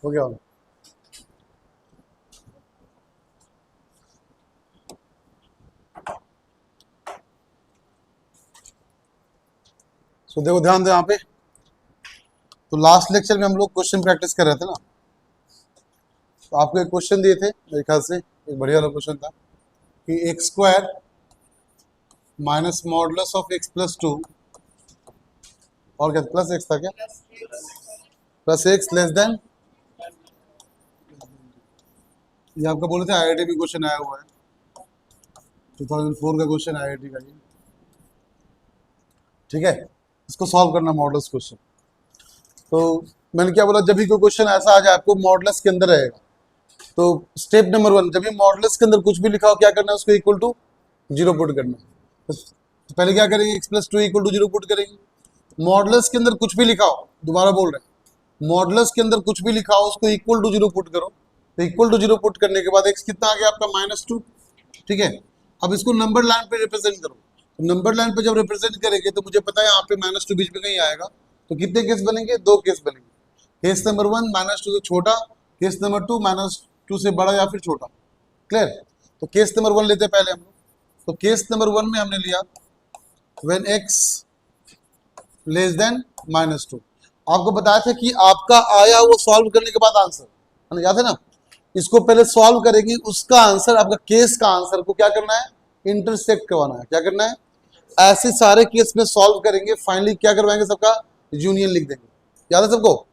हो गया। सो देखो ध्यान दो यहाँ पे, तो लास्ट लेक्चर में हम लोग क्वेश्चन प्रैक्टिस कर रहे थे ना, तो आपको एक क्वेश्चन दिए थे मेरे ख्याल से, एक बढ़िया वाला क्वेश्चन था कि x square minus modulus of x plus to, और क्या प्लस एक्स था क्या, प्लस एक्स लेस देन, ये आपका बोले थे आईआईटी भी क्वेश्चन आया हुआ है, 2004 का क्वेश्चन आईआईटी का ये, ठीक है। इसको सॉल्व करना मॉडुलस क्वेश्चन। तो मैंने क्या बोला, जब भी कोई क्वेश्चन ऐसा आ जाए आपको मॉडुलस के अंदर रहेगा, तो स्टेप नंबर 1, जब भी मॉडुलस के अंदर कुछ भी लिखा हो क्या करना है, उसको इक्वल टू 0 पुट करना है। तो पहले क्या करेंगे, x plus two equal to 0 put करेंगे। मॉडुलस के अंदर कुछ भी लिखा हो, दोबारा बोल रहे हैं, मॉडुलस के अंदर कुछ भी लिखा हो उसको इक्वल टू 0 पुट करो। तो इक्वल टू 0 पुट करने के बाद x कितना आ गया आपका -2, ठीक है। अब इसको नंबर लाइन पे रिप्रेजेंट करो। तो नंबर लाइन पे जब रिप्रेजेंट करेंगे तो मुझे पता है यहाँ पे -2 बीच में कहीं आएगा, तो कितने केस बनेंगे, 2 केस बनेंगे। केस नंबर 1 -2 से छोटा, केस नंबर 2 -2 से बड़ा या फिर छोटा, क्लियर। तो केस नंबर 1 लेते हैं पहले हम लोग। तो केस नंबर 1 में हमने लिया व्हेन x लेस देन -2। आपको बताया था कि आपका आया वो सॉल्व करने के बाद आंसर, है ना, याद है ना। इसको पहले सॉल्व करेंगे, उसका आंसर, आपका केस का आंसर को क्या करना है, इंटरसेक्ट करवाना है। क्या करना है, ऐसे सारे केस में सॉल्व करेंगे, फाइनली क्या करवाएंगे, सबका यूनियन लिख देंगे। याद है सबको,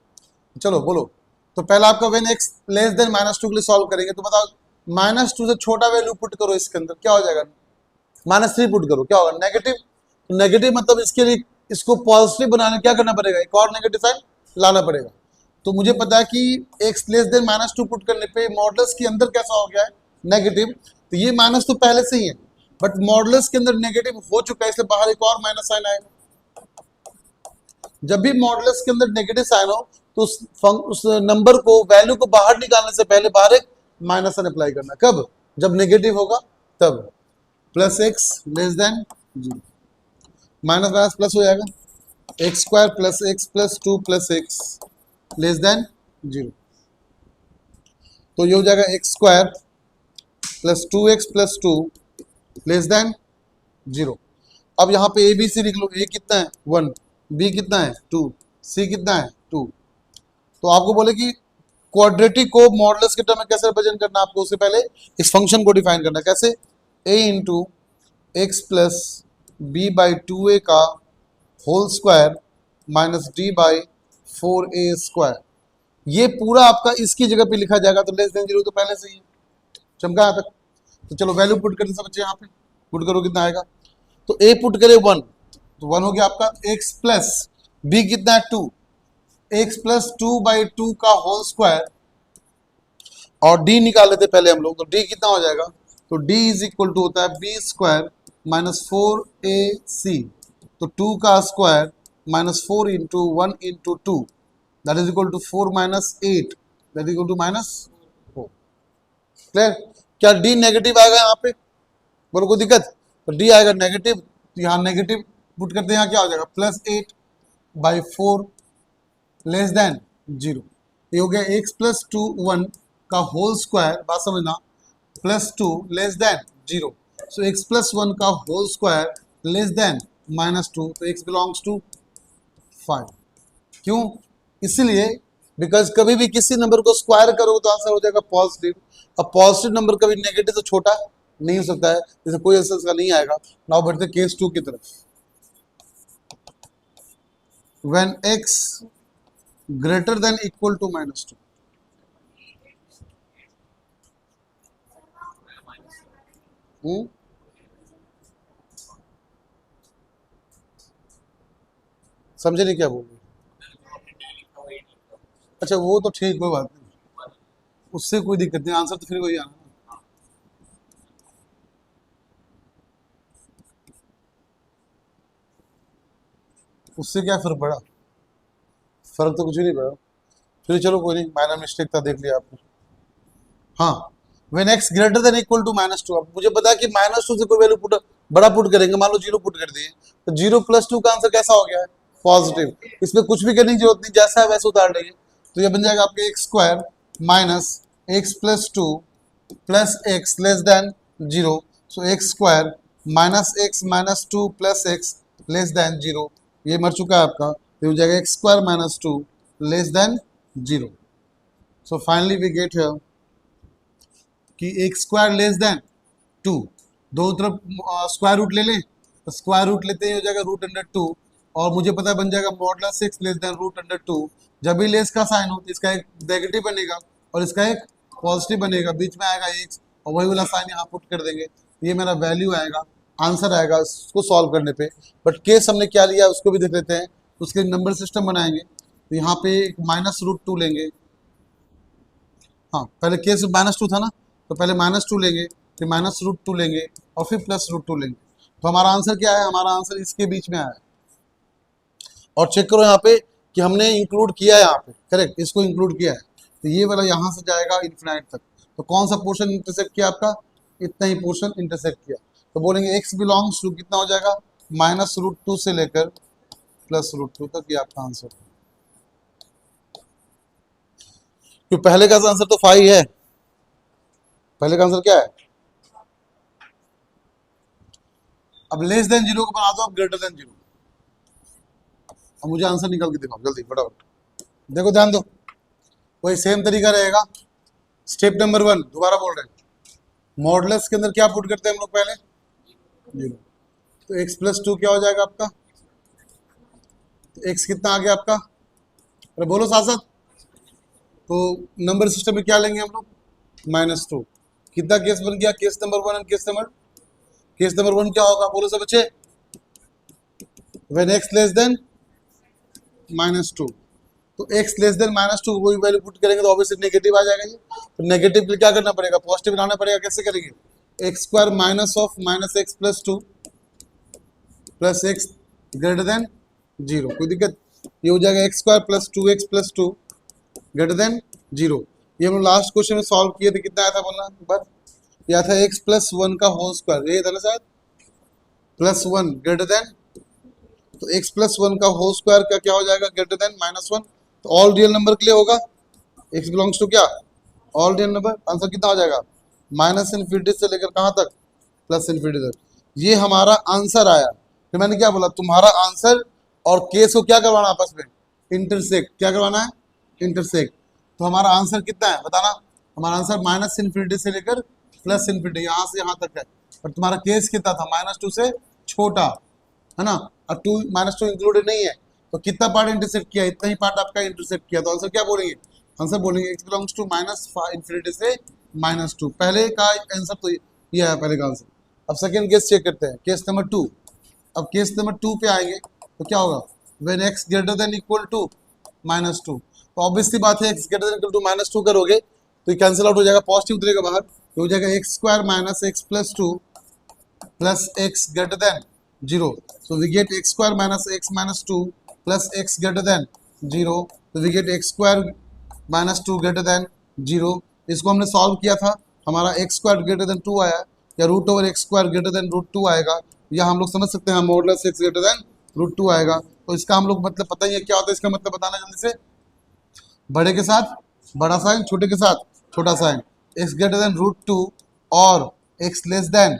चलो बोलो। तो पहला आपका व्हेन x लेस देन -2 के लिए सॉल्व करेंगे, तो बताओ -2 से छोटा वैल्यू पुट करो, इसके अंदर क्या हो जाएगा, -3 पुट करो, क्या होगा, नेगेटिव। नेगेटिव मतलब इसके लिए इसको पॉजिटिव बनाने क्या करना पड़ेगा, एक और नेगेटिव साइन लाना पड़ेगा। तो मुझे पता है कि x लेस देन -2 पुट करने पे मॉडुलस के अंदर कैसा हो गया है, नेगेटिव। तो ये माइनस तो पहले से ही है, बट मॉडुलस के अंदर नेगेटिव हो चुका है, इसलिए बाहर एक और माइनस साइन आएगा। जब भी मॉडुलस के अंदर नेगेटिव साइन हो तो उस नंबर को, वैल्यू को बाहर निकालने से पहले बाहर एक माइनस साइन अप्लाई करना। कब, जब नेगेटिव होगा तब। Plus x less than 0, minus minus plus हो जाएगा, x square plus x plus 2 plus x less than 0। तो ये हो जाएगा x square plus 2x plus 2 less than 0। अब यहाँ पे ए बी सी लिख लो, ए कितना है 1, बी कितना है 2, सी कितना है 2। तो आपको बोले कि क्वाड्रेटिक को मॉडुलस के टर्म में कैसे रिप्रेजेंट करना है, आपको उससे पहले इस फंक्शन को डिफाइन करना है। कैसे, a into x plus b by 2a का whole square minus d by 4a square. ये पूरा आपका इसकी जगह पे लिखा जाएगा, तो लेस देन 0 तो पहले से ही है, चमका यहाँ तक। तो चलो वैल्यू पुट करते सब बच्चे, यहाँ पे पुट करो, कितना आएगा। तो a पुट करे 1, तो 1 हो गया आपका, x प्लस b कितना है 2, x प्लस 2 बाई 2 का होल स्क्वायर, और d निकाल लेते पहले हम लोग। तो d कितना हो जाएगा, तो d इज इक्वल टू होता है बी स्क्वायर माइनस 4ac, तो 2 का square minus 4 into 1 into 2, that is equal to 4 minus 8, that is equal to -4। Clear. क्या d नेगेटिव आएगा यहाँ पे, बोलो कोई दिक्कत, तो d आएगा नेगेटिव, तो यहाँ नेगेटिव पुट करते हैं, यहाँ क्या हो जाएगा प्लस 8 बाई 4 लेस देन 0। ये हो गया x प्लस 2 1 का होल स्क्वायर, बात समझना, प्लस 2 लेस देन 0। सो x प्लस 1 का होल स्क्वायर लेस देन -2, तो x बिलोंग्स टू 5। क्यों, इसलिए बिकॉज कभी भी किसी नंबर को स्क्वायर करो तो आंसर हो जाएगा पॉजिटिव। अब पॉजिटिव नंबर कभी नेगेटिव से छोटा नहीं हो सकता है, जैसे कोई आंसर का नहीं आएगा। नाउ बढ़ते केस 2 की तरफ। When x greater than equal to -2, समझे नहीं क्या बोल रहे, अच्छा वो तो ठीक, कोई बात नहीं, उससे कोई दिक्कत नहीं, आंसर तो फिर वही आना। उससे क्या फर्क पड़ा, फर्क तो कुछ भी नहीं पड़ा। फिर चलो कोई नहीं, माइनर मिस्टेक था, देख लिया आपने। हाँ, when x greater than equal to -2, अब मुझे पता है कि -2 से कोई वैल्यू पुट बड़ा पुट करेंगे, मान लो 0 पुट कर दिए, तो 0 प्लस 2 का आंसर कैसा हो गया है, पॉजिटिव। इसमें कुछ भी करने की जरूरत नहीं, जैसा है वैसे उतार लेंगे। तो ये बन जाएगा आपके x square minus x plus two plus x less than zero. So x square minus two plus x less than zero, ये मर चुका है आपका, तो हो जाएगा x square minus two less than zero. So finally we get here कि x square less than two, दोनों तरफ स्क्वायर रूट ले लें, तो स्क्वायर रूट लेते ही हो जाएगा रूट अंडर टू, और मुझे पता है बन जाएगा modulus x less than root under two. जब भी लेस का साइन हो तो इसका एक नेगेटिव बनेगा और इसका एक पॉजिटिव बनेगा, बीच में आएगा एक्स और वही वाला साइन यहाँ पुट कर देंगे, ये मेरा वैल्यू आएगा, आंसर आएगा इसको सॉल्व करने पे। बट केस हमने क्या लिया उसको भी देख लेते हैं, उसके नंबर सिस्टम बनाएंगे। तो यहाँ पे माइनस रूट टू लेंगे, हाँ पहले केस माइनस टू था ना, तो पहले माइनस टू लेंगे, फिर माइनस रूट टू लेंगे और फिर प्लस रूट टू लेंगे। तो हमारा आंसर क्या है, हमारा आंसर इसके बीच में आया। और चेक करो यहाँ पे कि हमने इंक्लूड किया है यहाँ पे, करेक्ट, इसको इंक्लूड किया है, तो ये वाला यहाँ से जाएगा इन्फिनाइट तक। तो कौन सा पोर्शन इंटरसेक्ट किया आपका, इतना ही पोर्शन इंटरसेक्ट किया। तो बोलेंगे एक्स बिलोंग्स टू कितना हो जाएगा, माइनस रूट टू से लेकर प्लस रूट टू तक, ये आपका आंसर। क्यों पहले का आंसर तो 5 है, पहले का आंसर क्या है। अब लेस देन जीरो को बना दो अब ग्रेटर देन जीरो, अब मुझे आंसर निकाल के दिखाओ जल्दी फटाफट। देखो ध्यान दो, वही सेम तरीका रहेगा। स्टेप नंबर 1 दोबारा बोल रहे हैं, मॉडुलस के अंदर क्या पुट करते हैं हम लोग पहले, जीरो। तो एक्स प्लस टू क्या हो जाएगा आपका, तो एक्स कितना आ गया आपका, अरे बोलो साथ साथ। तो नंबर सिस्टम में क्या लेंगे हम लोग, माइनस टू। कितना केस बन गया, case number 1 and case number 1 क्या होगा, बोलो सब बच्चे, when x less than minus two. तो x less than minus two वही वैल्यू पुट करेंगे तो ऑब्वियसली नेगेटिव आ जाएगा ये। तो नेगेटिव के लिए क्या करना पड़ेगा, पॉजिटिव बनाना पड़ेगा। कैसे करेंगे, x square minus of minus x plus two plus x greater than zero, कोई दिक्कत, ये हो जाएगा x square plus two greater than zero. ये हम लास्ट क्वेश्चन में सॉल्व किए थे, कितना आया था बोलना एक बार, यह था एक्स प्लस वन का होल स्क्वायर, ये था ना शायद, प्लस वन ग्रेटर देन, तो एक्स प्लस वन का होल स्क्वायर का क्या हो जाएगा, ग्रेटर देन माइनस वन। तो ऑल रियल नंबर के लिए होगा, एक्स बिलोंग्स टू क्या, ऑल रियल नंबर। आंसर कितना हो जाएगा, माइनस इन्फिनिटी से लेकर कहाँ तक, प्लस इन्फिनिटी तक। ये हमारा आंसर आया। फिर मैंने क्या बोला, तुम्हारा आंसर और केस को क्या करवाना आपस में, इंटरसेक्ट। क्या करवाना है, इंटरसेक्ट। तो हमारा आंसर कितना है बताना, हमारा आंसर माइनस इन्फिनिटी से लेकर प्लस इन्फिनिटी, यहाँ से यहाँ तक है। और तुम्हारा केस कितना था, माइनस टू से छोटा, है ना, और टू माइनस टू इंक्लूडेड नहीं है। तो कितना पार्ट इंटरसेक्ट किया, इतना ही पार्ट आपका इंटरसेक्ट किया। तो आंसर क्या बोलेंगे, आंसर बोलेंगे x belongs to minus infinity से माइनस टू। पहले का आंसर तो ये है, पहले का आंसर। अब सेकंड केस चेक करते हैं, केस नंबर 2। अब केस नंबर 2 पे आएंगे तो क्या होगा, when x greater than equal to minus two. तो ऑब्वियसली बात है, x greater than equal to minus two करोगे तो ये कैंसिल आउट हो जाएगा, पॉजिटिव उतरेगा बाहर, तो हो जाएगा x square minus x plus two plus x greater than zero. So we get x square minus x minus 2 plus x greater than 0. So we get x square minus 2 greater than 0. इसको हमने solve किया था, हमारा x square greater than 2 आया, या root over x square greater than root 2 आएगा, या हम लोग समझ सकते हैं modulus x greater than root 2 आएगा। तो इसका हम लोग मतलब पता ही है क्या होता है, इसका मतलब बताना जल्दी से, बड़े के साथ बड़ा साइन, छोटे के साथ छोटा sign, x greater than root 2 और x less than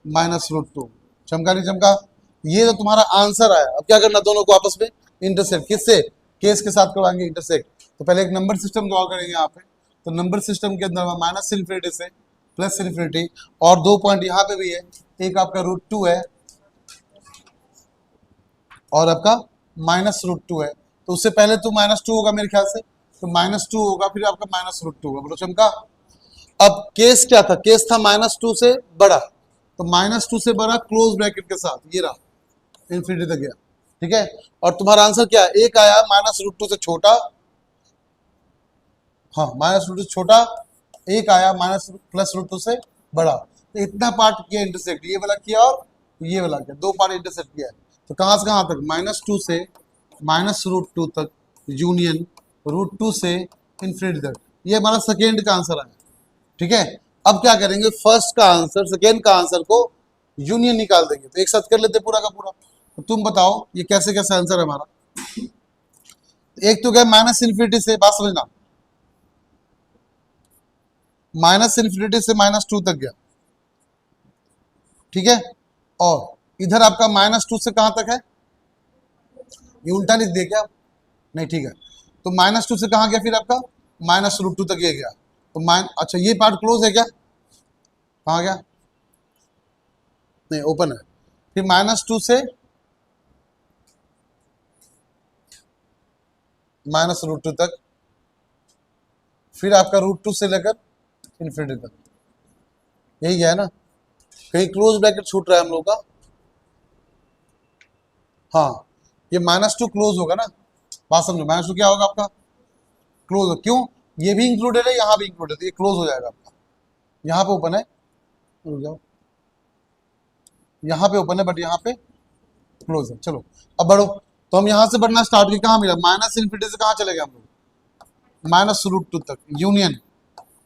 minus root 2। चमका नहीं चमका, ये तो तुम्हारा आंसर आया। अब क्या करना, दोनों को आपस में इंटरसेक्ट, किससे, केस के साथ करवाएंगे इंटरसेक्ट। तो पहले एक नंबर सिस्टम ड्रॉ करेंगे यहाँ पे। तो नंबर सिस्टम के अंदर माइनस इन्फिनिटी से प्लस इन्फिनिटी, और 2 पॉइंट यहाँ पे भी है, एक आपका रूट 2 है और आपका माइनस रूट 2 है। तो उससे पहले तो माइनस 2 होगा मेरे ख्याल से, तो माइनस 2 होगा, फिर आपका माइनस रूट 2 होगा। बोलो चमका। अब केस क्या था, केस था माइनस 2 से बड़ा, तो माइनस 2 से बड़ा क्लोज ब्रैकेट के साथ, ये रहा इन्फिनिटी तक गया, ठीक है। और तुम्हारा आंसर क्या है, एक आया माइनस रूट 2 से छोटा, हाँ माइनस रूट 2 से छोटा, एक आया माइनस प्लस रूट 2 से बड़ा। तो इतना पार्ट किया इंटरसेक्ट, ये वाला किया और ये वाला किया, 2 पार्ट इंटरसेक्ट किया है। तो कहाँ से कहाँ तक, माइनस 2 से माइनस रूट 2 तक यूनियन रूट 2 से इन्फिनिटी तक, ये हमारा सेकेंड का आंसर आया, ठीक है। अब क्या करेंगे, फर्स्ट का आंसर सेकेंड का आंसर को यूनियन निकाल देंगे। तो एक साथ कर लेते पूरा का पूरा। तो तुम बताओ ये कैसे कैसे आंसर है हमारा। एक तो गया माइनस इन्फिनिटी से, बात समझना, माइनस इन्फिनिटी से -2 तक गया, ठीक है। और इधर आपका -2 से कहां तक है, ये उल्टा लिख दिया क्या, नहीं ठीक है। तो -2 से कहां गया फिर आपका, -√2 तक ये गया। तो अच्छा ये पार्ट क्लोज है क्या, कहां गया, नहीं ओपन है। फिर -2 से -√2 तक, फिर आपका √2 से लेकर इन्फिनिटी तक, यही है ना। कहीं क्लोज ब्रैकेट छूट रहा है हम लोग का, हाँ ये -2 क्लोज होगा ना, बात समझो, -2 क्या होगा आपका, क्लोज हो, क्यों, ये भी इंक्लूडेड है, यहाँ भी इंक्लूडेड है, ये क्लोज हो जाएगा आपका। यहाँ पे ओपन है, रुक जाओ, यहाँ पे ओपन है बट यहाँ पे क्लोज है। चलो अब बढ़ो, तो हम यहाँ से बढ़ना स्टार्ट किए, कहाँ मिला, माइनस इन्फिनिटी से कहाँ चले गए हम लोग, -√2 तक यूनियन,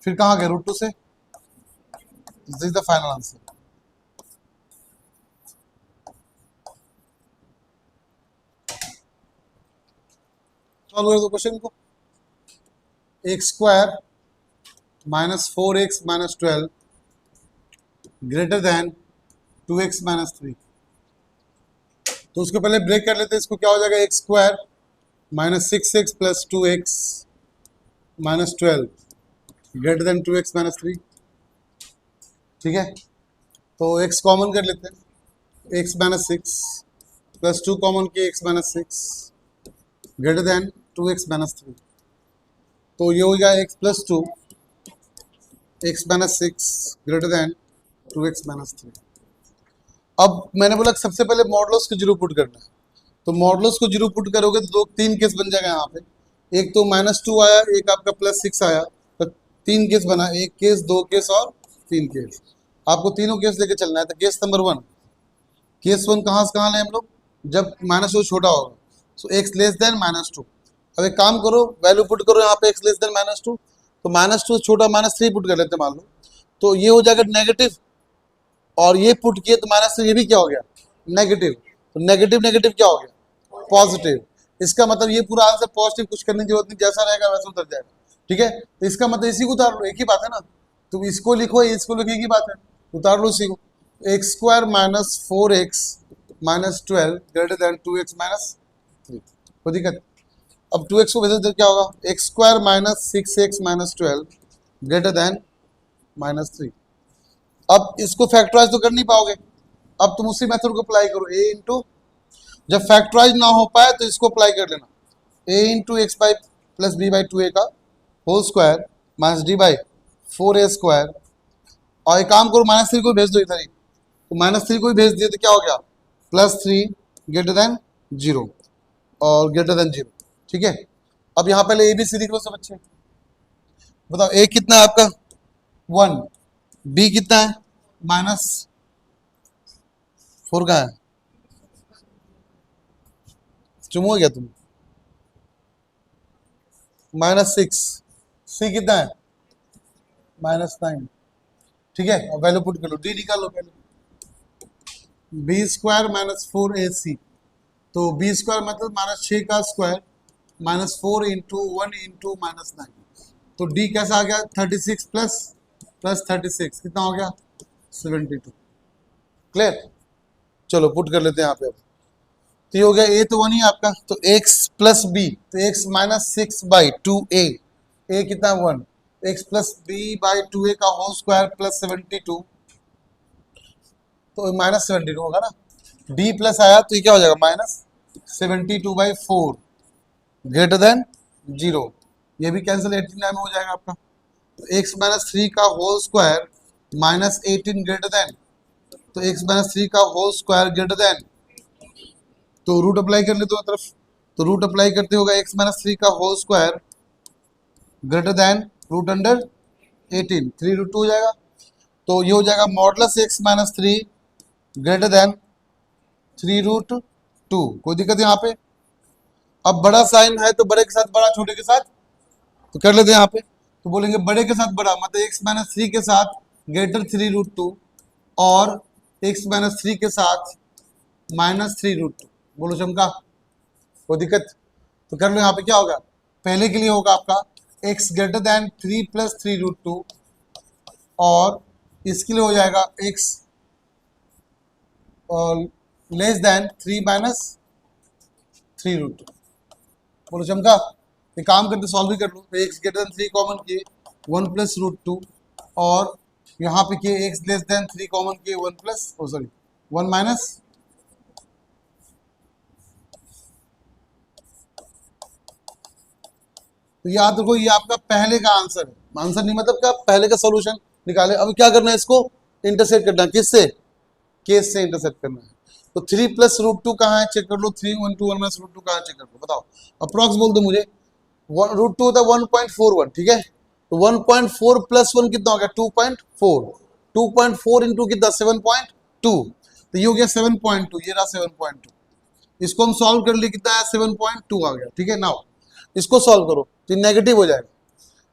फिर कहाँ गए, √2 से, this is the final answer. Solve कर दो क्वेश्चन को, x² -4x - 12 greater than 2x - 3। तो उसको पहले ब्रेक कर लेते हैं, इसको क्या हो जाएगा, x² -6x + 2x - 12 greater than 2x - 3, ठीक है। तो x कॉमन कर लेते हैं, x - 6 + 2 कॉमन किए, x - 6 ग्रेटर देन 2x - 3। तो ये हो गया x + 2 x - 6 greater than 2x - 3। अब मैंने बोला सबसे पहले मॉडुलस को जीरो पुट करना है, तो मॉडुलस को जीरो पुट करोगे तो तीन केस बन जाएगा यहाँ पे, एक तो -2 आया, एक आपका +6 आया, तो तीन केस बना, एक केस, दो केस और तीन केस। आपको तीनों केस लेके चलना है। तो केस नंबर 1, केस 1 कहाँ से कहाँ ले हम लोग, जब -2 छोटा होगा, सो x लेस देन -2। अब एक काम करो, वैल्यू पुट करो यहाँ पे x लेस देन -2, तो -2 छोटा -3 पुट कर लेते हैं मान लो, तो ये हो जाएगा नेगेटिव, और ये पुट किए तो -3, ये भी क्या हो गया, नेगेटिव। तो नेगेटिव नेगेटिव क्या हो गया, पॉजिटिव। इसका मतलब ये पूरा आंसर पॉजिटिव, कुछ करने की जरूरत नहीं, जैसा रहेगा वैसा उतर जाएगा, ठीक है। तो इसका मतलब इसी को उतार लो, एक ही बात है ना, तो इसको लिखो, इसको लिखो, एक ही बात है, उतार लो इसी को। x² -4x - 12 greater than 2x - 3, कोई दिक्कत। अब 2x को भेज दे क्या होगा, x² -6x - 12 ग्रेटर देन -3। अब इसको फैक्टराइज तो कर नहीं पाओगे, अब तुम उसी मेथड को अप्लाई करो, a इंटू, जब फैक्टराइज ना हो पाए तो इसको अप्लाई कर लेना, a into x by plus b by 2a का whole square minus d by 4a²। और एक काम करो, -3 को भेज दो इधर ही, तो -3 को भी भेज दिए तो क्या हो गया, +3 ग्रेटर देन 0 और ग्रेटर देन 0, ठीक है। अब यहाँ पहले ABC लिख लो सब बच्चे, बताओ a कितना है आपका 1, b कितना है -4 का है, चुम हो गया तुम, -6, c कितना है -9, ठीक है। अब वैल्यू पुट कर लो, d निकाल लो पहले, b² -4ac, तो b² मतलब -6 का स्क्वायर -4 इंटू 1 इंटू -9, तो d कैसा आ गया 36 प्लस 36 कितना हो गया 72, क्लियर। चलो पुट कर लेते हैं यहाँ पे, अब तो ये हो गया a तो 1 ही आपका, तो x प्लस b, तो x -6 बाई 2a, a कितना 1, x plus b by 2a का होल स्क्वायर प्लस 72, तो -72 होगा ना, d प्लस आया तो ये क्या हो जाएगा -72 बाई 4 ग्रेटर देन 0, ये भी कैंसिल 89 में हो जाएगा आपका। तो x -3 का होल स्क्वायर -18 ग्रेटर देन, तो x -3 का होल स्क्वायर ग्रेटर देन, तो रूट अप्लाई कर ले दोनों तरफ, तो रूट अप्लाई करते होगा x -3 का whole square greater than root under 18, 3√2 हो जाएगा। तो ये हो जाएगा मॉडुलस x -3 ग्रेटर देन 3√2, कोई दिक्कत है यहाँ पे। अब बड़ा साइन है तो बड़े के साथ बड़ा, छोटे के साथ तो कर लेते हैं यहाँ पे, तो बोलेंगे बड़े के साथ बड़ा, मतलब x -3 के साथ ग्रेटर 3√2 और x -3 के साथ -3√2, बोलो चमका, कोई दिक्कत। तो कर लो, यहाँ पे क्या होगा, पहले के लिए होगा आपका x ग्रेटर देन 3 प्लस 3√2 और इसके लिए हो जाएगा x लेस देन 3 माइनस 3√2। बोलो चमका, ये काम करते सॉल्व भी कर लो। तो x ग्रेटर देन 3 कॉमन किए 1 प्लस √2 और यहाँ पे किए x लेस देन 3 कॉमन किए 1 प्लस 1 माइनस, तो याद रखो ये आपका पहले का आंसर है। आंसर नहीं मतलब क्या, पहले का सॉल्यूशन निकाले। अब क्या करना है, इसको इंटरसेक्ट करना है। किससे, केस से इंटरसेक्ट करना है। तो 3 प्लस √2 कहाँ है, चेक कर लो। 3 1 2 1 माइनस √2 कहाँ है, चेक कर लो, बताओ। अप्रॉक्स बोल दो मुझे। √2 होता है 1.41, ठीक है। तो 1.4 प्लस 1 कितना हो गया, 2.4। 2.4 इंटू कितना, 7.2। तो ये हो गया 7.2, ये रहा 7.2। इसको हम सॉल्व कर लिए, कितना है 7.2 आ गया, ठीक है। नाउ इसको सॉल्व करो तो नेगेटिव हो जाएगा,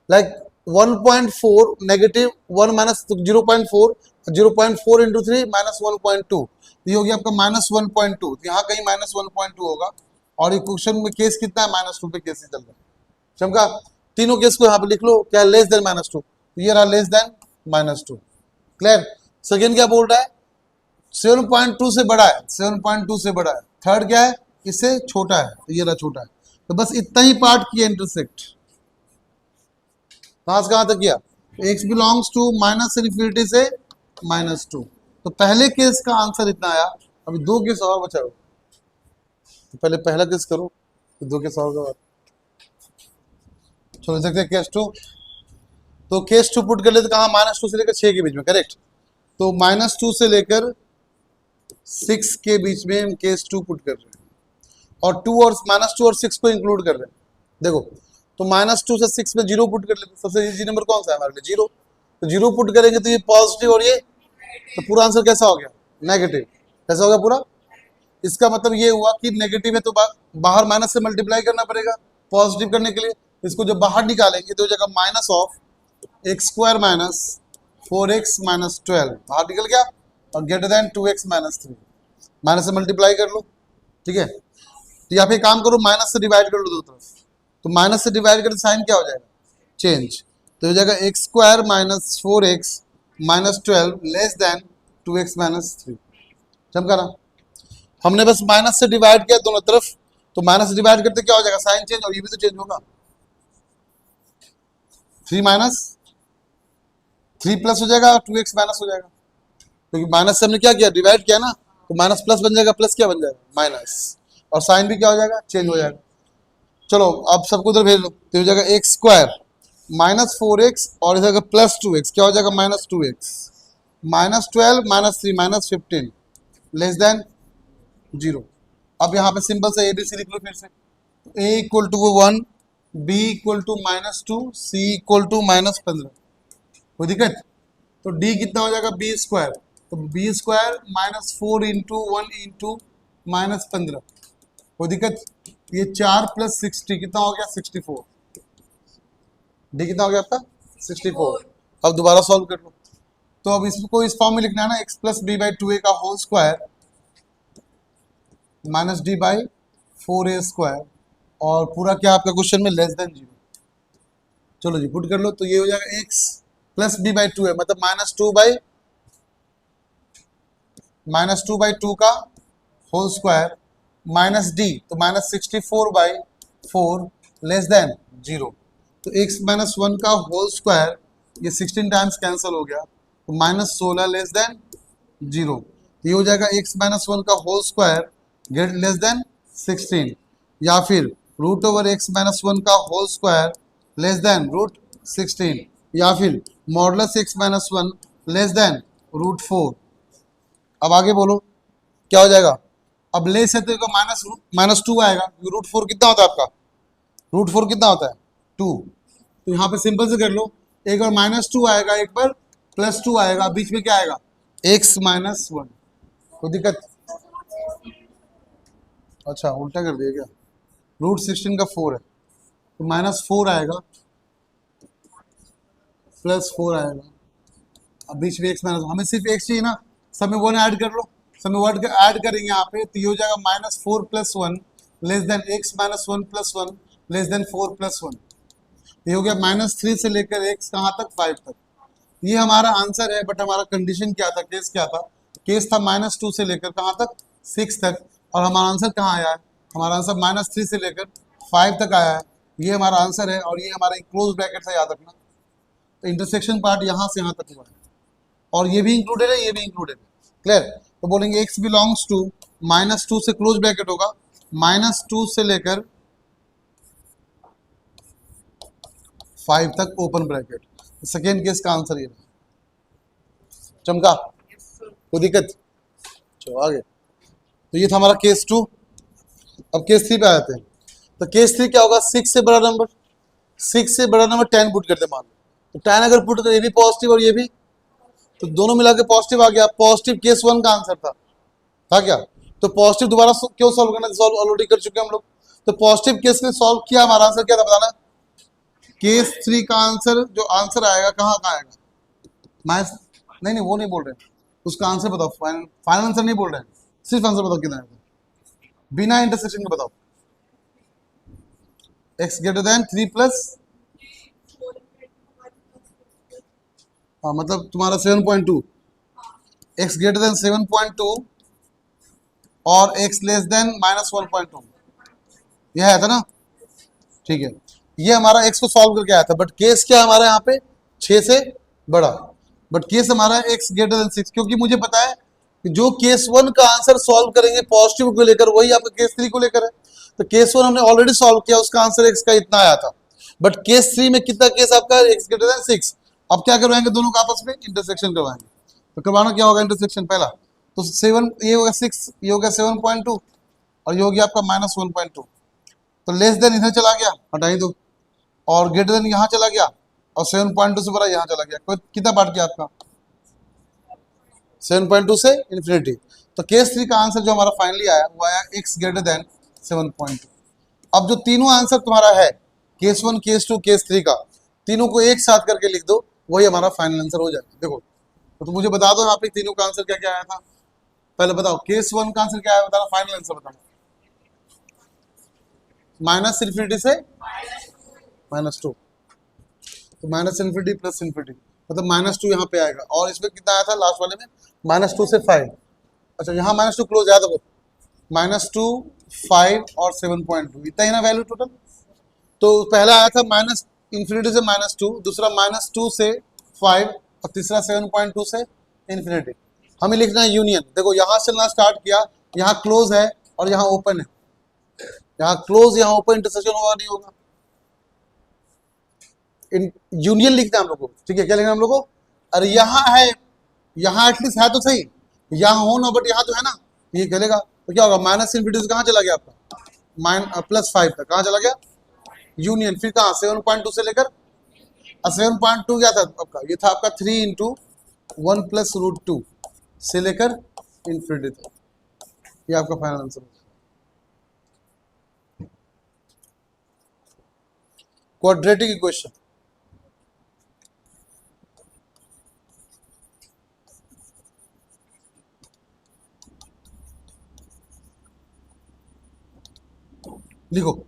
like 1.4 negative 1 minus 0.4, 0.4 into 3 minus 1.2, ये हो गया आपका माइनस 1.2। यहाँ कहीं माइनस 1.2 होगा और ये क्वेश्चन में केस कितना है, -2 पे केस चल रहा है। चमका, तीनों केस को यहाँ पे लिख लो, क्या लेस देन -2, ये रहा लेस देन -2। क्लियर। सेकेंड क्या बोल रहा है, 7.2 से बड़ा है, 7.2 से बड़ा है। थर्ड क्या है, इससे छोटा है, तो ये रहा छोटा है। तो बस इतना ही पार्ट किया इंटरसेक्ट। कहां से कहां तक किया, x belongs to minus infinity से -2। तो पहले केस का आंसर इतना आया। अभी दो केस और बचा हो, तो पहले पहला केस करो, तो दो केस और का चलो सकते हैं केस 2। तो केस 2 पुट कर लेते कहाँ, -2 से लेकर 6 के बीच में, करेक्ट। तो -2 से लेकर 6 के बीच में हम केस 2 पुट कर रहे हैं और -2 और 6 को इंक्लूड कर रहे हैं। देखो, तो -2 से 6 में 0 पुट कर लेते, सबसे इजी नंबर कौन सा है हमारे लिए, 0। तो 0 पुट करेंगे तो ये पॉजिटिव और ये, तो पूरा आंसर कैसा हो गया, नेगेटिव। कैसा हो गया पूरा, इसका मतलब ये हुआ कि नेगेटिव है तो बाहर माइनस से मल्टीप्लाई करना पड़ेगा पॉजिटिव करने के लिए। इसको जब बाहर निकालेंगे तो जगह minus of x² minus 4x minus 12 बाहर निकल गया और greater than 2x minus 3, minus से मल्टीप्लाई कर लो, ठीक है। तो यहाँ पे काम करो, माइनस से डिवाइड कर लो दो तरफ, तो माइनस से डिवाइड करते साइन क्या हो जाएगा, चेंज। तो हो जाएगा x² minus 4x minus 12 less than 2x minus 3। चमका ना, हमने बस माइनस से डिवाइड किया दोनों तरफ, तो माइनस से डिवाइड करते क्या हो जाएगा, साइन चेंज, और ये भी तो चेंज होगा। 3 माइनस 3 प्लस हो जाएगा और 2x माइनस हो जाएगा, क्योंकि माइनस से हमने क्या किया, डिवाइड किया ना, तो माइनस प्लस बन जाएगा, प्लस क्या बन जाएगा, माइनस, और साइन भी क्या हो जाएगा, चेंज हो जाएगा। चलो अब सबको उधर भेज लो, तो हो जाएगा x² माइनस 4x और इधर प्लस 2x, क्या हो जाएगा, -2x minus 12 minus 3 minus 15 less than 0। अब यहाँ पे सिंपल से ABC लिख लो फिर से, a equal to 1, b equal to -2, c equal to -15। कोई दिक्कत, तो d कितना हो जाएगा, b², तो b² माइनस 4 इंटू 1 इंटू -15। कोई दिक्कत, ये 4 प्लस 60 कितना हो गया, 64। डी कितना हो गया आपका, 64। अब दोबारा सॉल्व कर लो, तो अब इसको इस फॉर्म में लिखना है ना, x plus b by 2a का whole square minus d by 4a² और पूरा क्या आपका क्वेश्चन में लेस देन 0। चलो जी पुट कर लो, तो ये हो जाएगा x प्लस b बाई 2 है, मतलब -2/2 का होल स्क्वायर माइनस d, तो -64/4 लेस देन 0। तो x माइनस 1 का होल स्क्वायर, ये 16 टाइम्स कैंसिल हो गया, तो -16 लेस देन 0। ये हो जाएगा x माइनस 1 का whole square greater less than 16, या फिर √x माइनस 1 का होल स्क्वायर लेस देन √16, या फिर modulus x minus 1 less than √4। अब आगे बोलो क्या हो जाएगा, अब लेस है तो -2 आएगा, √4 कितना होता है आपका, √4 कितना होता है 2। तो यहाँ पे सिंपल से कर लो, एक बार -2 आएगा, एक बार +2 आएगा, बीच में क्या आएगा, x माइनस 1। कोई दिक्कत, अच्छा उल्टा कर दिया क्या, √16 का 4 है, तो -4 आएगा +4 आएगा, अब बीच में x माइनस, हमें सिर्फ x चाहिए ना, सब में 1 ऐड कर लो, सब में 1 ऐड करेंगे यहाँ पे, तो ये हो जाएगा -4 + 1 less than x minus 1 plus 1 less than 4 plus 1। ये हो गया -3 से लेकर x कहाँ तक 5 तक। ये हमारा आंसर है, बट हमारा कंडीशन क्या था, केस क्या था? केस था -2 से लेकर कहाँ तक 6 तक, और हमारा आंसर कहाँ आया है? हमारा आंसर -3 से लेकर 5 तक आया है। ये हमारा आंसर है और ये हमारा क्लोज ब्रैकेट से याद रखना। तो इंटरसेक्शन पार्ट यहाँ से यहाँ तक हुआ है और ये भी इंक्लूडेड है, ये भी इंक्लूडेड है। क्लियर? तो बोलेंगे x बिलोंग्स टू -2 से क्लोज ब्रैकेट होगा -2 से लेकर 5 तक ओपन ब्रैकेट। सेकेंड केस का आंसर ये चमका, कोई दिक्कत? चलो आगे। तो ये था हमारा केस 2। अब केस 3 पे आते हैं। तो केस 3 क्या होगा? 6 से बड़ा नंबर, 6 से बड़ा नंबर 10 पुट करते मान लो। तो 10 अगर पुट तो ये भी पॉजिटिव और ये भी, तो दोनों मिला के पॉजिटिव आ गया। पॉजिटिव केस 1 का आंसर था क्या? तो पॉजिटिव दोबारा क्यों सॉल्व करना? सॉल्व ऑलरेडी कर चुके हम लोग। तो पॉजिटिव केस में सॉल्व किया, हमारा आंसर क्या था बताना? केस 3 का आंसर जो आंसर आएगा कहाँ आएगा? नहीं वो नहीं बोल रहे, उसका आंसर बताओ। फाइनल आंसर नहीं बोल रहे हैं, सिर्फ आंसर बताओ कितना आएगा बिना इंटरसेक्शन के। बताओ x ग्रेटर देन 3 प्लस, मतलब तुम्हारा 7.2, x ग्रेटर देन 7.2 और x लेस देन -1.2, यह आया था ना? ठीक है, ये हमारा x को सॉल्व करके आया था। बट केस क्या हमारा यहाँ पे 6 से बड़ा, बट केस हमारा x ग्रेटर देन 6, क्योंकि मुझे पता है कि जो केस 1 का आंसर सॉल्व करेंगे पॉजिटिव को लेकर, वही आपका केस 3 को लेकर है। तो केस 1 हमने ऑलरेडी सॉल्व किया, उसका आंसर x का इतना आया था। बट केस 3 में कितना केस आपका? x greater then 6। अब क्या करवाएंगे? दोनों का आपस में इंटरसेक्शन करवाएंगे। तो करवाना क्या होगा? इंटरसेक्शन पहला तो 7, ये होगा 6, ये हो गया 7.2 और ये हो गया आपका -1.2। तो लेस देन इधर चला गया, हटाई दो, और ग्रेटर देन यहाँ चला गया, और 7.2 से बड़ा यहाँ चला गया। कोई कितना पार्ट किया आपका? 7.2 से इन्फिनिटी। तो केस 3 का आंसर जो हमारा फाइनली आया वो आया x ग्रेटर देन 7.2। अब जो तीनों आंसर तुम्हारा है, केस 1, केस 2, केस 3 का, तीनों को एक साथ करके लिख दो, वही हमारा फाइनल आंसर हो जाएगा। देखो तो मुझे बता दो यहाँ पे तीनों का आंसर क्या क्या आया था। पहले बताओ केस 1 का आंसर क्या आया, बताना। फाइनल आंसर बताना। -इन्फिनिटी से -2, तो -इन्फिनिटी प्लस इन्फिनिटी, मतलब -2 यहाँ पे आएगा। और इसमें कितना आया था लास्ट वाले में? -2 से 5। अच्छा यहाँ -2 क्लोज आया था, -2, 5 और 7.2, इतना ही ना वैल्यू टोटल। तो पहला आया था इन्फिनिटी से -2, दूसरा -2 से 5 और तीसरा 7.2 से इन्फिनिटी। हमें लिखना है यूनियन। देखो यहाँ चलना स्टार्ट किया, यहाँ क्लोज है और यहाँ ओपन है, यहाँ क्लोज यहाँ ओपन, इंटरसेक्शन होगा नहीं होगा? यूनियन लिखना है हम लोग को। ठीक है, क्या लिखना है हम लोग को? अरे यहाँ है, यहाँ एटलीस्ट है तो सही, यहाँ हो ना, बट यहाँ तो है ना, ये चलेगा। तो क्या होगा? -इन्फिनिटी से कहाँ चला गया आपका? +5 तक कहाँ चला गया? यूनियन। फिर कहाँ? 7.2 से लेकर 7.2 क्या था आपका? ये था आपका 3 × 1 + √2 से लेकर इन्फिनिटी तक। ये आपका फाइनल आंसर है। क्वाड्रेटिक इक्वेशन, लिखो।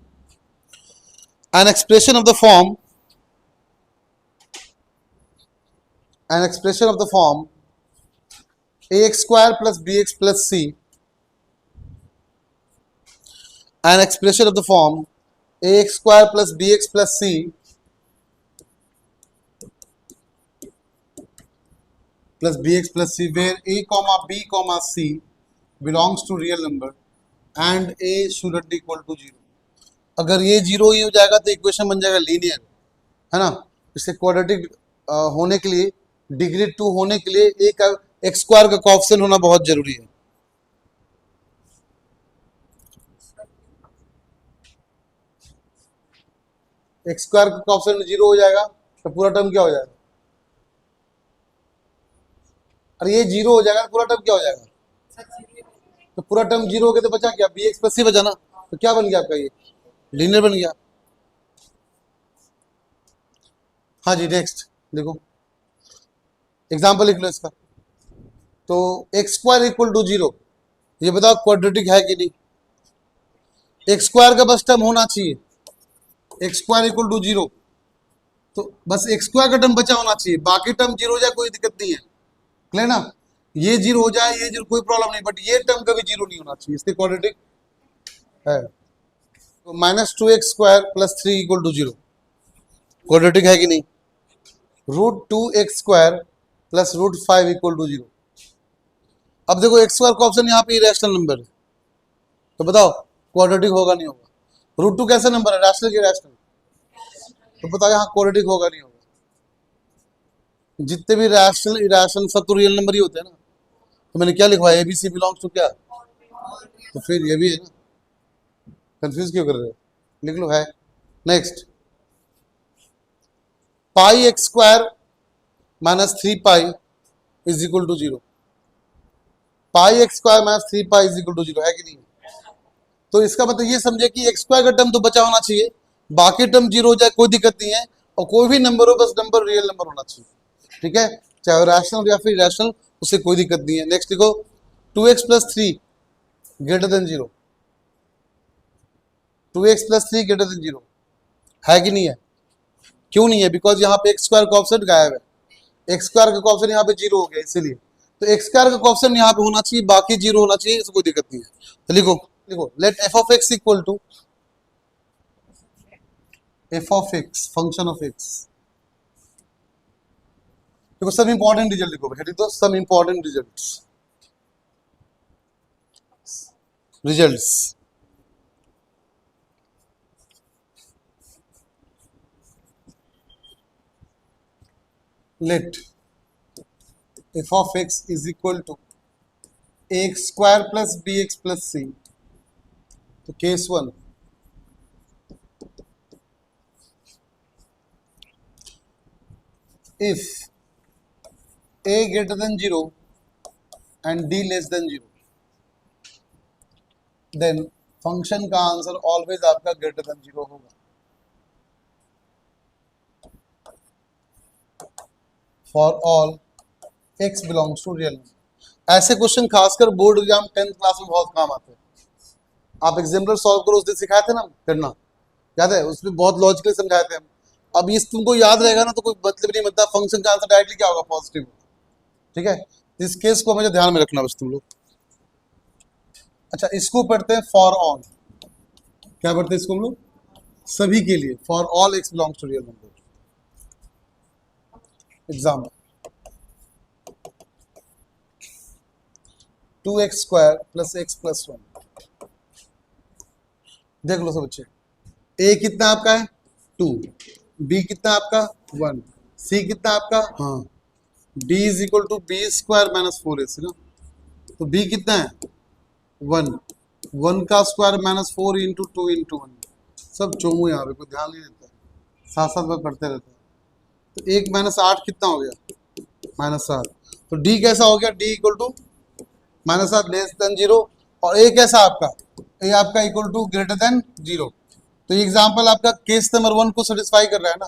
An expression of the form ax² + bx + c, an expression of the form ax² + bx + c plus bx plus c where a comma b comma c belongs to real number and a shouldn't equal to 0। अगर ये 0 ही हो जाएगा तो equation बन जाएगा linear, है ना? इससे क्वाड्रेटिक होने के लिए, डिग्री 2 होने के लिए एक x² का कोएफिशिएंट होना बहुत जरूरी है। x² का कोएफिशिएंट 0 हो जाएगा तो पूरा टर्म क्या हो जाएगा? अरे ये 0 हो जाएगा, पूरा टर्म क्या हो जाएगा? तो पूरा टर्म 0 हो गया तो बचा क्या? bx + c बचा ना। तो क्या बन गया आपका? ये लीनियर बन गया। हाँ जी, नेक्स्ट देखो, एग्जाम्पल लिख लो इसका। तो x² = 0, ये बताओ क्वाड्रेटिक है कि नहीं? एक्स स्क्वायर का बस टर्म होना चाहिए, एक्स स्क्वायर इक्वल टू 0, तो बस एक्स स्क्वायर का टर्म बचा होना चाहिए, बाकी टर्म 0 हो जाए कोई दिक्कत नहीं है, क्लियर ना, ये 0 हो जाए, ये 0 कोई प्रॉब्लम नहीं, बट ये टर्म कभी 0 नहीं होना चाहिए, इसके क्वाड्रेटिक है। तो -2x² + 3 इक्वल टू 0 क्वाड्रेटिक है कि नहीं। √2x² + √5 equal to 0। अब देखो x स्क्वायर का ऑप्शन यहाँ पे इरेशनल नंबर है, तो बताओ क्वाड्रेटिक होगा नहीं होगा। √2 कैसा नंबर है, रैशनल की रैशनल, तो बताओ यहाँ क्वाड्रेटिक होगा नहीं होगा। जितने भी रैशनल इरेशनल सब तो रियल नंबर ही होते हैं ना, तो मैंने क्या लिखवाया, ABC बिलोंग्स टू क्या, तो फिर ये भी है ना, कंफ्यूज क्यों कर रहे हो, लिख लो है। Next πx² - 3π is equal to 0, πx² - 3π is equal to 0 है कि नहीं। तो इसका मतलब ये समझे कि एक्स स्क्वायर का टर्म तो बचा होना चाहिए, बाकी टर्म 0 हो जाए कोई दिक्कत नहीं है, और कोई भी नंबर हो बस नंबर रियल नंबर होना चाहिए, ठीक है, चाहे रैशनल या फिर रैशनल, उससे कोई दिक्कत नहीं है। नेक्स्ट देखो 2x + 3 > 0, 2x + 3 > 0 है कि नहीं है, क्यों नहीं है, बिकॉज यहाँ पे एक्स स्क्वायर का ऑप्शन गायब है, एक्स स्क्वायर का ऑप्शन यहाँ पे 0 हो गया, इसीलिए तो एक्स स्क्वायर का ऑप्शन यहाँ पे होना चाहिए, बाकी 0 होना चाहिए, इससे कोई दिक्कत नहीं है। तो लिखो let f(x) equal to f(x) function of x। देखो सब इंपॉर्टेंट रिजल्ट लिखो बेटा, तो सब important results let f(x) is equal to ax² + bx + c। तो case 1, if a greater than 0 and d less than 0, then function का answer always आपका greater than 0 होगा। For all x belongs to real number. ऐसे question खासकर board exam 10th class में बहुत काम आते हैं। आप एग्जाम्पल सॉल्व करो, उस दिन सिखाए थे ना करना, याद है, उसमें बहुत लॉजिकली समझाए थे हम। अब इस तुमको याद रहेगा ना तो कोई मतलब नहीं बनता, फंक्शन का आंसर डायरेक्टली क्या होगा, पॉजिटिव, ठीक है। इस केस को हमेशा ध्यान में रखना बस तुम लोग। अच्छा इसको पढ़ते हैं फॉर ऑल, क्या पढ़ते हैं इसको हम लोग, सभी के लिए, for all x belongs to real number. Example 2x² + x + 1। देख लो सब बच्चे, a कितना आपका है 2, b कितना आपका 1, c कितना आपका, हाँ, d is equal to b² - 4ac ना, तो b कितना है 1, 1 का स्क्वायर -4 × 2 × 1, सब चोमू यहाँ पे कोई ध्यान नहीं देता, साथ साथ में पढ़ते रहते हैं। तो 1 - 8 कितना हो गया -7, तो d कैसा हो गया, d equal to -7 less than 0, और a कैसा आपका, a आपका इक्वल टू ग्रेटर देन 0। तो ये एग्जाम्पल आपका केस नंबर 1 को सेटिस्फाई कर रहा है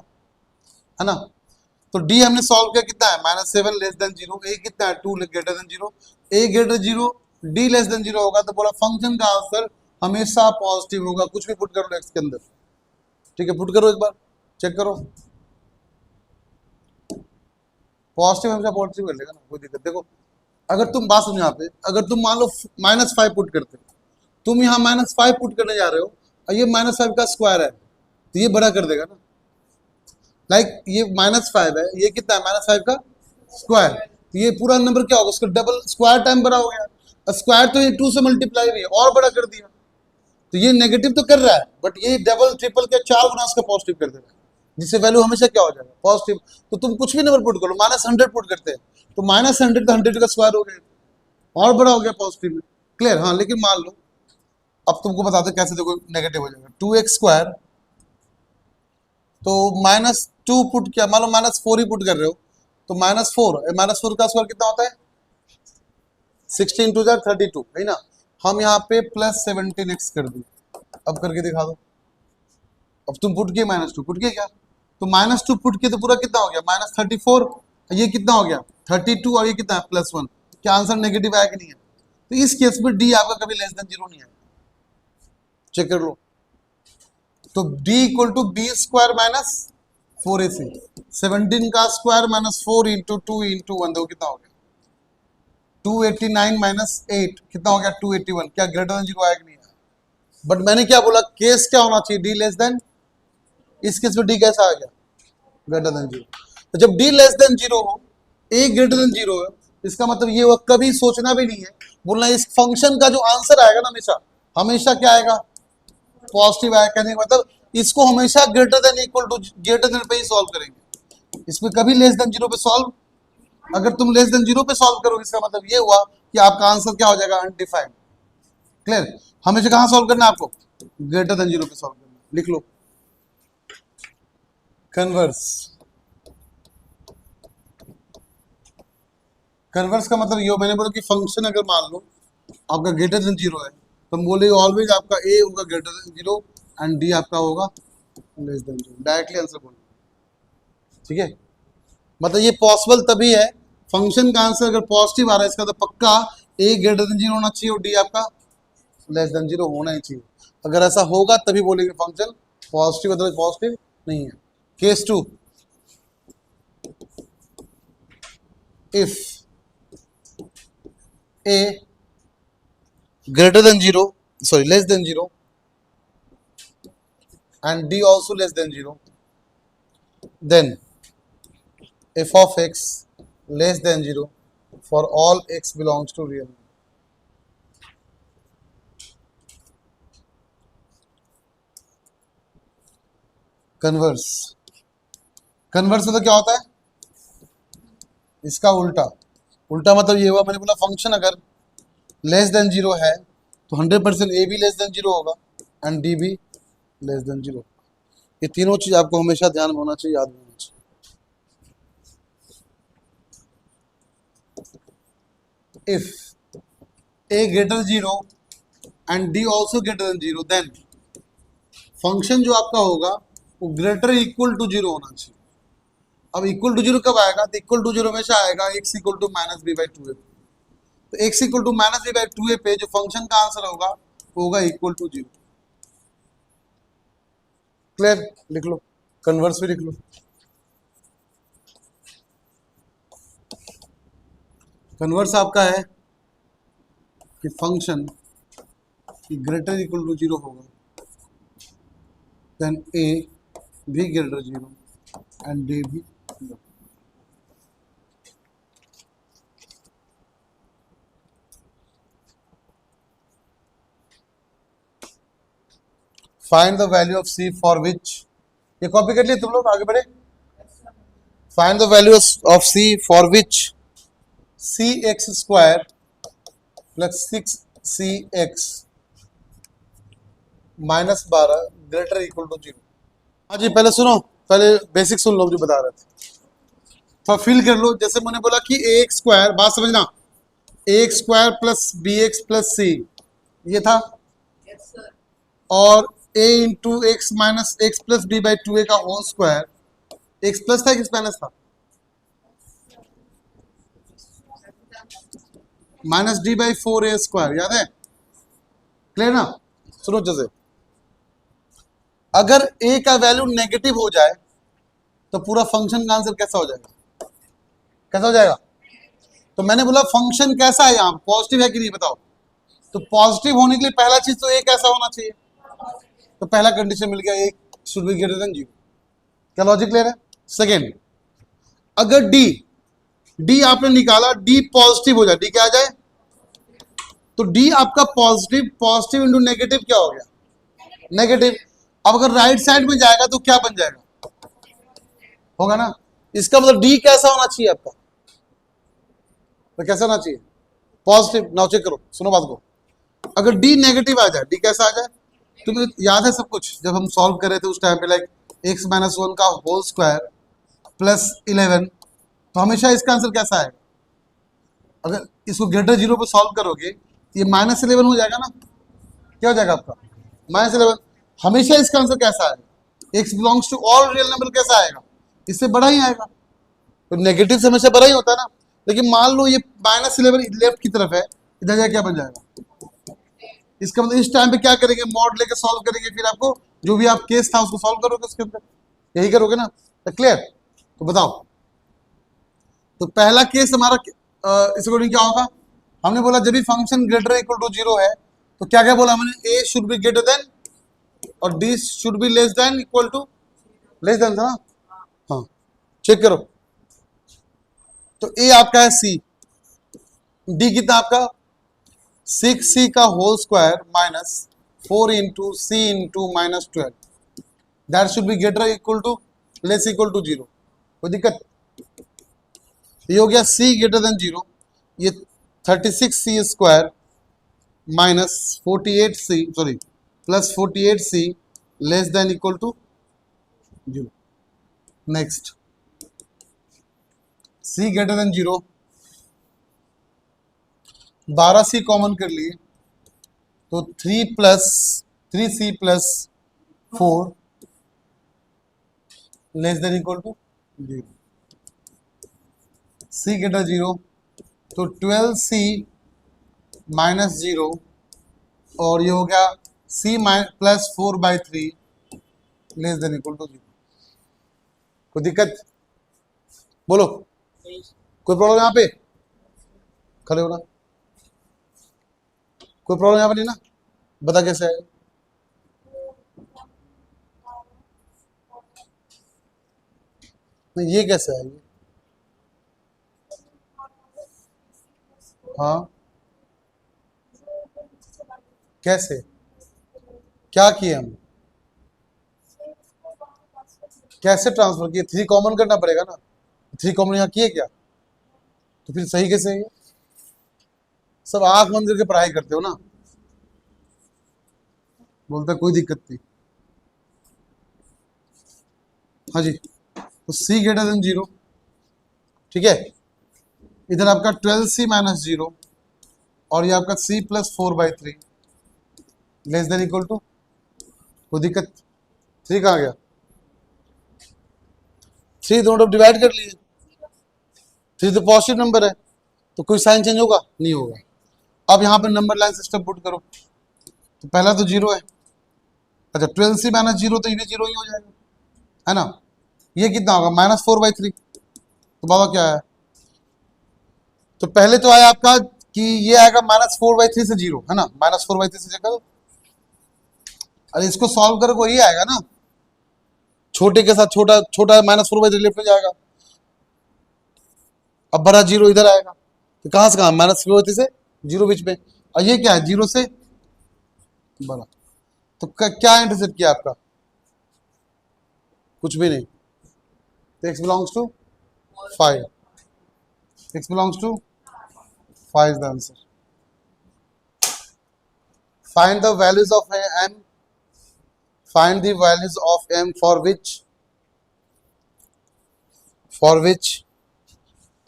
ना। तो d हमने सॉल्व किया कितना है -7 लेस देन 0, a कितना है 2 greater than 0, a greater 0 d less than 0 होगा, तो बोला फंक्शन का आंसर हमेशा पॉजिटिव होगा, कुछ भी पुट करो x के अंदर, ठीक है, पुट करो एक बार चेक करो, पॉजिटिव हमेशा पॉजिटिव कर लेगा ना, कोई दिक्कत। देखो अगर तुम बात सुनो यहाँ पे, अगर तुम मान लो -5 पुट करते हो, तुम यहाँ -5 पुट करने जा रहे हो और ये -5 का स्क्वायर है, तो ये बड़ा कर देगा ना, लाइक ये -5 है, ये कितना है -5 का स्क्वायर, तो ये पूरा नंबर क्या होगा, उसका डबल स्क्वायर टाइम बड़ा हो गया, स्क्वायर तो ये 2 से मल्टीप्लाई भी है और बड़ा कर दिया, तो ये नेगेटिव तो कर रहा है, बट ये डबल ट्रिपल के 4 गुना उसका पॉजिटिव कर देगा, जिससे वैल्यू हमेशा क्या हो जाएगा पॉजिटिव। तो तुम कुछ भी नंबर पुट करो, -100 पुट करते हैं तो -100 तो 100 का स्क्वायर हो गया और बड़ा हो गया पॉजिटिव में, क्लियर। हाँ लेकिन मान लो अब तुमको बताते कैसे, देखो नेगेटिव हो जाएगा 2x² तो -2 पुट किया, मान लो -4 ही पुट कर रहे हो, तो -4 का स्क्वायर कितना होता है 16 × 2 = 32 है ना, हम यहाँ पे +17x कर दिए, अब करके दिखा दो। अब तुम पुट किए -2 पुट किए क्या, तो -2 पुट किए तो पूरा कितना हो गया -34, ये कितना हो गया 32, और ये कितना है +1, क्या आंसर नेगेटिव आया कि नहीं है। तो इस केस में डी आपका कभी लेस देन 0 नहीं आएगा, चेक कर लो। तो d equal to B square minus 4ac, 17 का स्क्वायर माइनस 4 इंटू 2 इंटू 1, देखो कितना हो गया 289 माइनस 8, कितना हो गया 281। क्या ग्रेटर देन जीरो आया कि नहीं आया? बट मैंने क्या बोला, केस क्या होना चाहिए, डी लेस देन। इस केस में डी कैसा आ गया, ग्रेटर देन जीरो। तो जब डी लेस देन जीरो हो, ए ग्रेटर देन जीरो है, इसका मतलब ये वो कभी सोचना भी नहीं है, बोलना इस फंक्शन का जो आंसर आएगा ना हमेशा हमेशा क्या आएगा, पॉजिटिव आएगा। कहने का मतलब इसको हमेशा greater than equal to greater than पे ही सॉल्व करेंगे, इसमें कभी लेस देन जीरो पे सॉल्व। अगर तुम लेस देन जीरो पे सॉल्व करोगे इसका मतलब ये हुआ कि आपका आंसर क्या हो जाएगा, अनडिफाइंड। क्लियर? हमेशा कहां सॉल्व करना है आपको, ग्रेटर देन जीरो पे सॉल्व करना। लिख लो कन्वर्स। कन्वर्स का मतलब ये, मैंने बोला कि फंक्शन अगर मान लो आपका ग्रेटर देन जीरो है तो हम बोले ऑलवेज आपका ए होगा greater than zero and D आपका होगा less than zero. Directly answer बोलो, ठीक है? मतलब ये पॉसिबल तभी है, फंक्शन का आंसर अगर पॉजिटिव आ रहा है इसका तो पक्का ए ग्रेटर देन जीरो होना चाहिए और डी आपका लेस देन जीरो होना ही चाहिए। अगर ऐसा होगा तभी बोलेंगे फंक्शन पॉजिटिव, अदरवाइज पॉजिटिव नहीं है। Case 2, if a greater than 0, sorry less than 0 and d also less than 0, then f of x less than 0 for all x belongs to real number. Converse, converse मतलब क्या होता है, इसका उल्टा। उल्टा मतलब ये हुआ, मैंने बोला फंक्शन अगर लेस देन जीरो है तो 100% ए भी लेस देन जीरो होगा एंड डी भी लेस देन जीरो। ये तीनों चीज आपको हमेशा ध्यान में होना चाहिए, याद में होना चाहिए। If A greater zero and D also greater than zero, then function जो आपका होगा वो ग्रेटर इक्वल टू जीरो होना चाहिए। अब इक्वल टू जीरो कब आएगा, तो इक्वल टू जीरो हमेशा आएगा x equal to minus b by two a. तो x equal to minus b by two a पे जो फंक्शन का आंसर होगा वो होगा इक्वल टू जीरो। क्लियर? लिख लो, कन्वर्स भी लिख लो। कन्वर्स आपका है कि function greater equal to zero होगा देन ए भी ग्रेटर जीरो एंड डी भी। Find the value of C for which, ये कॉपी कर लिए तुम लोग, आगे बढ़े। Find the value of C for which C x square plus 6cx minus 12 greater equal to zero. हाँ जी, पहले सुनो, पहले बेसिक सुन लो जो बता रहे थे, तो फील कर लो। जैसे मैंने बोला कि ए एक्स स्क्वायर, बात समझना, a x square plus b x plus c ये था, और a into x minus x plus b by two a का होल स्क्वायर, एक्स प्लस था एक्स माइनस था, minus d by 4a square, याद है? क्लियर ना? सुनो, जैसे अगर a का वैल्यू नेगेटिव हो जाए तो पूरा फंक्शन का आंसर कैसा हो जाएगा, कैसा हो जाएगा? तो मैंने बोला फंक्शन कैसा है, यहाँ पॉजिटिव है कि नहीं बताओ। तो पॉजिटिव होने के लिए पहला चीज तो a कैसा होना चाहिए, तो पहला कंडीशन मिल गया, एक should be greater than zero. क्या लॉजिक क्लियर है? सेकेंड, अगर डी आपने निकाला, डी पॉजिटिव हो जाए, डी क्या आ जाए, तो डी आपका पॉजिटिव, पॉजिटिव इंटू नेगेटिव क्या हो गया, नेगेटिव। अब अगर राइट साइड में जाएगा तो क्या बन जाएगा, होगा ना। इसका मतलब डी कैसा होना चाहिए आपका, तो कैसा होना चाहिए, पॉजिटिव। नाउ चेक करो, सुनो बात को, अगर डी नेगेटिव आ जाए, डी कैसा आ जाए, तुम्हें याद है सब कुछ, जब हम सॉल्व कर रहे थे उस टाइम पे, लाइक एक्स माइनस 1 का होल स्क्वायर प्लस 11, तो हमेशा इसका आंसर कैसा आएगा, अगर इसको ग्रेटर जीरो पे सॉल्व करोगे ये माइनस 11 हो जाएगा ना, क्या हो जाएगा आपका, माइनस 11। हमेशा इसका आंसर कैसा आएगा, x belongs to all real number, कैसा आएगा, इससे बड़ा ही आएगा। तो नेगेटिव से हमेशा बड़ा ही होता है ना। लेकिन मान लो ये माइनस 11 लेफ्ट की तरफ है, इधर जाके क्या बन जाएगा, इसका मतलब इस टाइम पे क्या करेंगे, मॉड लेके सॉल्व करेंगे, फिर आपको जो भी आप केस था उसको सॉल्व करोगे उसके अंदर, यही करोगे ना, तो क्लियर। तो बताओ, तो पहला केस हमारा इस अकॉर्डिंग क्या होगा, हमने बोला जब भी फंक्शन ग्रेटर इक्वल टू 0 है तो क्या क्या बोला हमने, A should be greater than और D should be less than equal to, less than था ना, हाँ चेक करो। तो ए आपका है सी, डी कितना आपका 6c का whole square minus 4 into C into minus 12, that should be greater equal to less equal to 0, कोई दिक्कत। ये हो गया c ग्रेटर देन 0, ये 36c square minus 48c sorry plus 48c less than equal to 0। Next c greater than 0, 12c common कर लिए तो 3c plus 4 less than equal to 0। c greater 0 तो 12c माइनस 0 और ये हो गया c plus 4/3 less than equal to 0। कोई दिक्कत, बोलो कोई प्रॉब्लम यहाँ पे, खड़े हो ना, कोई प्रॉब्लम यहाँ पे नहीं ना, बता कैसे आएगा। नहीं ये कैसे आएगी, हाँ कैसे, क्या किए हम, कैसे ट्रांसफर किए, 3 कॉमन करना पड़ेगा ना, 3 कॉमन यहाँ किए क्या, तो फिर सही कैसे है, सब आंख बंद करके पढ़ाई करते हो ना, बोलता कोई दिक्कत नहीं। हाँ जी, तो c ग्रेटर देन 0, ठीक है, इधर आपका 12c माइनस 0 और ये आपका c plus 4/3 less than equal to, कोई दिक्कत, 3 कहाँ गया, 3 दोनों डिवाइड कर लिए, 3 तो पॉजिटिव नंबर है तो कोई साइन चेंज होगा नहीं होगा। अब यहाँ पे नंबर लाइन सिस्टम पुट करो, तो पहला तो 0 है, अच्छा 12c माइनस 0 तो ये 0 ही हो जाएगा, है ना, ये कितना होगा माइनस 4/3, तो बाबा क्या है, तो पहले तो आया आपका कि ये आएगा माइनस 4/3 से 0, है ना, माइनस 4/3 से जगह, अरे इसको सॉल्व करो वही आएगा ना, छोटे के साथ छोटा छोटा माइनस 4/3 लेफ्ट में जाएगा, अब बड़ा 0 इधर आएगा, तो कहां से कहां माइनस 4/3 से 0 बीच में, और ये क्या है 0 से बड़ा, तो क्या इंटरसेप्ट किया आपका, कुछ भी नहीं, तो x belongs to 5, x belongs to 5 is the answer. Find the values of m, find the values of m for which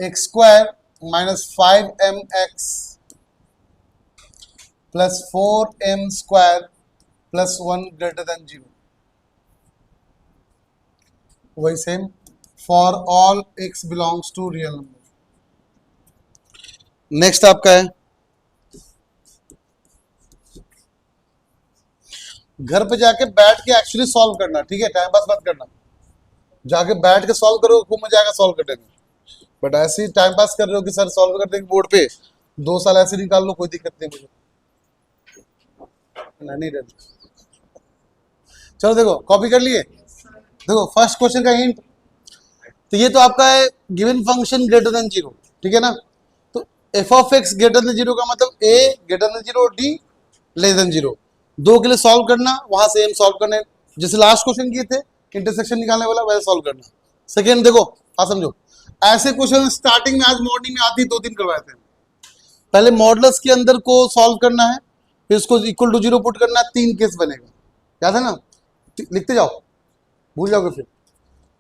x square minus 5mx plus 4m square plus 1 greater than 0, वही same for all x belongs to real number। Next आपका है, घर पे जाके बैठ के actually solve करना, ठीक है, टाइम पास मत करना, जाके बैठ के सॉल्व करो, खूब मजा आएगा सॉल्व करने में, बट ऐसे ही टाइम पास कर रहे हो कि सर सॉल्व कर देंगे बोर्ड पे, 2 साल ऐसे निकाल लो, कोई दिक्कत नहीं मुझे, नहीं रहती। चलो देखो कॉपी कर लिए, देखो फर्स्ट क्वेश्चन का हिंट, तो ये तो आपका है गिवन फंक्शन ग्रेटर देन 0, ठीक है ना, तो f of x greater than 0 का मतलब a greater than 0 d less than 0, 2 के लिए सॉल्व करना, वहां से एम सॉल्व करने, जैसे लास्ट क्वेश्चन किए थे इंटरसेक्शन निकालने वाला वैसे सॉल्व करना। सेकेंड देखो, हाँ समझो, ऐसे क्वेश्चन स्टार्टिंग में आज मॉर्निंग में आती 2-3 करवाए थे, पहले मॉडल्स के अंदर को सॉल्व करना है, फिर उसको इक्वल टू 0 पुट करना है, 3 केस बनेगा, याद है ना, लिखते जाओ भूल जाओगे, फिर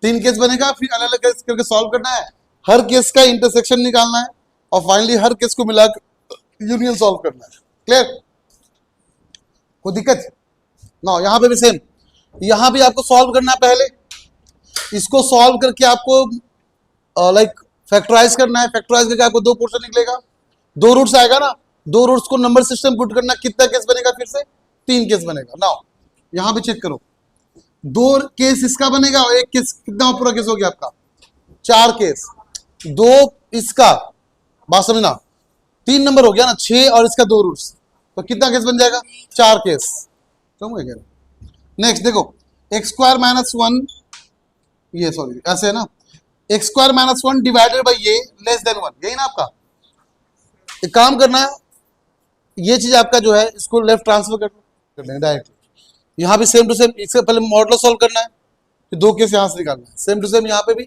3 केस बनेगा, फिर अलग अलग केस करके सॉल्व करना है, हर केस का इंटरसेक्शन निकालना है और फाइनली हर केस को मिलाकर यूनियन सॉल्व करना है, क्लियर, कोई दिक्कत ना। यहाँ पे भी सेम, यहाँ भी आपको सॉल्व करना है, पहले इसको सॉल्व करके आपको लाइक फैक्टराइज करना है, फैक्टराइज करके आपको 2 पोर्शन निकलेगा, 2 रूट्स आएगा ना, दो रूट्स को नंबर सिस्टम पुट करना, कितना केस बनेगा? फिर से 3 केस बनेगा। नाउ यहां पे चेक करो, 2 केस इसका बनेगा और 1 केस, कितना पूरा केस हो गया आपका? 4 केस। 2 इसका, बात समझना, 3 नंबर हो गया ना, 6 और इसका 2 रूट्स, तो कितना केस बन जाएगा? 4 केस। समझ गए? नेक्स्ट देखो, एक्स स्क्वायर माइनस 1, ये सॉरी ऐसे है ना, x square minus 1 divided by ये लेस देन 1, यही ना आपका। एक काम करना है, ये चीज आपका जो है इसको लेफ्ट ट्रांसफर कर लेंगे डायरेक्टली। यहाँ भी सेम टू सेम, इससे पहले मॉडुलस सॉल्व करना है, फिर 2 केस यहाँ से निकालना है, सेम टू सेम यहाँ पे भी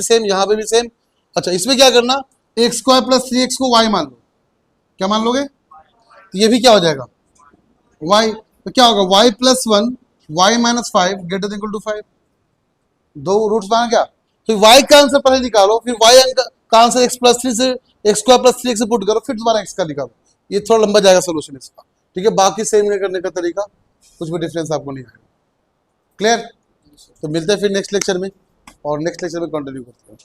सेम, यहाँ पे भी सेम। अच्छा, इसमें क्या करना, एक्स स्क्वायर प्लस 3x को y मान लो। क्या मान लोगे? तो ये भी क्या हो जाएगा? y, तो क्या होगा? y plus 1 y minus 5 greater than equal to 5। 2 roots बना क्या? फिर y का आंसर पहले निकालो, फिर y का आंसर x प्लस 3 से, एक्स स्क्वायर प्लस 3x से पुट करो, फिर दोबारा x का निकालो। ये थोड़ा लंबा जाएगा सोल्यूशन इसका, ठीक है। बाकी सेम करने का तरीका कुछ भी डिफरेंस आपको नहीं आएगा। क्लियर? तो मिलते हैं फिर नेक्स्ट लेक्चर में, और नेक्स्ट लेक्चर में कंटिन्यू करते हैं।